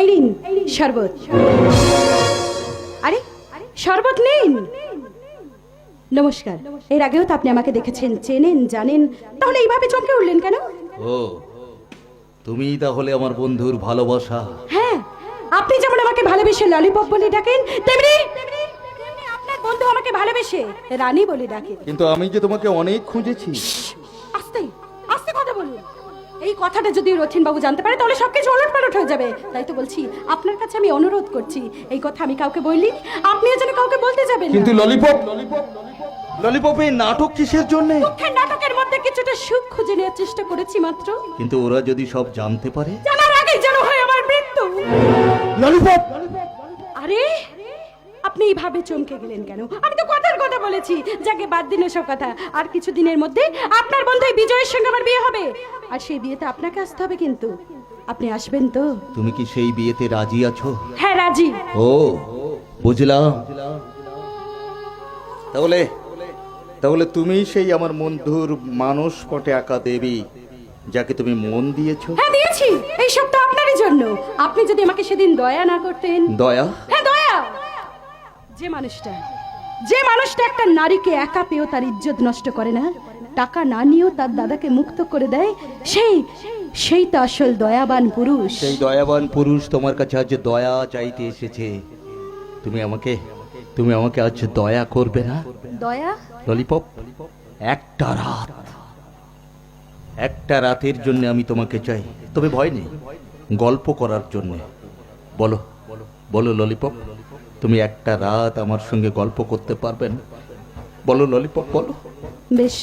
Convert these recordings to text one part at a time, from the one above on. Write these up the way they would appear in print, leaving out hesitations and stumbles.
এই নিন শরবত। আরে শরবত নিন। নমস্কার। এর আগেও তো আপনি আমাকে দেখেছেন, চেনেন, জানেন, তাহলে এইভাবে চমকে উঠলেন কেন? ও, তুমি তাহলে আমার বন্ধুর ভালোবাসা? হ্যাঁ, আপনি যেমন আমাকে ভালোবেসে ললিপপ বলে ডাকেন, তেমনি আপনার বন্ধু আমাকে ভালোবেসে রানী বলে ডাকে। কিন্তু আমি যে তোমাকে অনেক খুঁজেছি। আস্তে আস্তে কথা বলুন। এই কথাটা যদি রথিন বাবু জানতে পারে তাহলে সবকিছু ওলটপালট হয়ে যাবে। তাই তো বলছি, আপনার কাছে আমি অনুরোধ করছি, এই কথা আমি কাউকে বললি, আপনিও যেন কাউকে বলতে যাবেন না। কিন্তু ললিপপ, ললিপপে নাটক কিসের জন্য? দুঃখের নাটকের মধ্যে কিছুটা সুখ খুঁজে নেওয়ার চেষ্টা করেছি মাত্র। কিন্তু ওরা যদি সব জানতে পারে? জানার আগেই যেন হয় আমার মৃত্যু। ললিপপ! আরে আপনি এইভাবে চমকে গেলেন কেন? আমি তো কথার কথা বলেছি। যাকে বাদ দিন সব কথা। আর কিছুদিনের মধ্যে আপনার বন্ধু বিজয়ের সঙ্গে আমার বিয়ে হবে, আর সেই বিয়েতে আপনাকে আসতে হবে। কিন্তু আপনি আসবেন তো? তুমি কি সেই বিয়েতে রাজি আছো? হ্যাঁ, রাজি। ও, বুঝলাম। তাহলে তাহলে তুমি সেই আমার বন্ধুর মানস পটে আঁকা দেবী, যাকে তুমি মন দিয়েছো? হ্যাঁ, দিয়েছি। এই সব তো আপনারই জন্য। আপনি যদি আমাকে সেদিন দয়া না করতেন। দয়া? হ্যাঁ, দয়া। যে মানুষটা একটা নারীকে একা পেয়েও তার ইজ্জত নষ্ট করে না, টাকা না নিয়েও তার দাদাকে মুক্ত করে দেয়, সেই তো আসল দয়াবান পুরুষ। সেই দয়াবান পুরুষ তোমার কাছে আজ দয়া চাইতে এসেছে। তুমি আমাকে আজ দয়া করবে না? দয়া? ললিপপ, একটা রাতের জন্য আমি তোমাকে চাই। তবে ভয় নেই, গল্প করার জন্য। বলো বলো ললিপপ, তুমি একটা রাত আমার সঙ্গে গল্প করতে পারবেন? বলো ললিপপ, বলো। বেশ,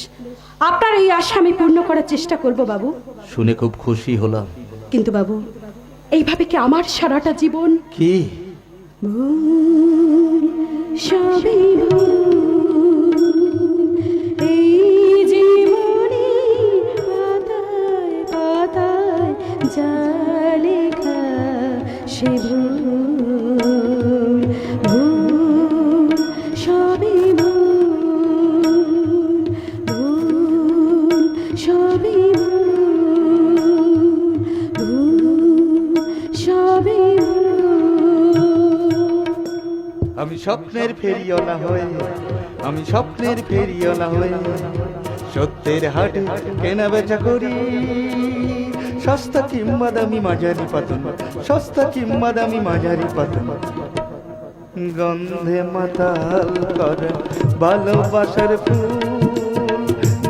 আপনার এই আশা আমি পূর্ণ করার চেষ্টা করব বাবু। শুনে খুব খুশি হলাম। কিন্তু বাবু, এইভাবে কি আমার সারাটা জীবন? কি? ভুল, সবই ভুল, এই জীবনে পাতায় পাতায় যা লেখা সে ভুল, ভুল, সবই ভুল, ভুল, সবই ভুল, ভুল, সবই ভুল। আমি স্বপ্নের ফেরিওয়ালা হয়ে, আমি স্বপ্নের ফেরিওয়ালা হয়ে সত্যের হাটে কেনা বেচা করি। সস্তা কিংবা দামি মাঝারি পাতন, সস্তা কিংবা দামি মাঝারি পাতন, গন্ধে মাতাল করে ভালোবাসার ফুল,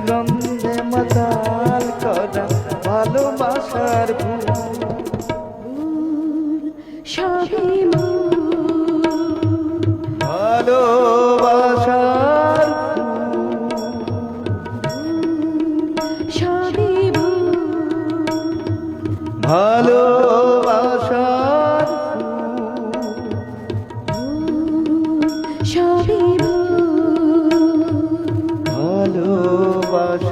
গন্ধে মাতাল করে ভালোবাসার ফুল। সবই ভুল, ভালোবাসার সবই ভুল, ভালোবাসার সবই ভুল, ভালোবাসার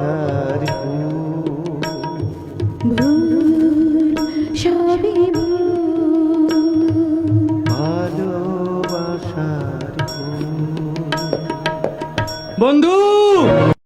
ভুল, সবই ভুল, ভালোবাসার। বন্ধু,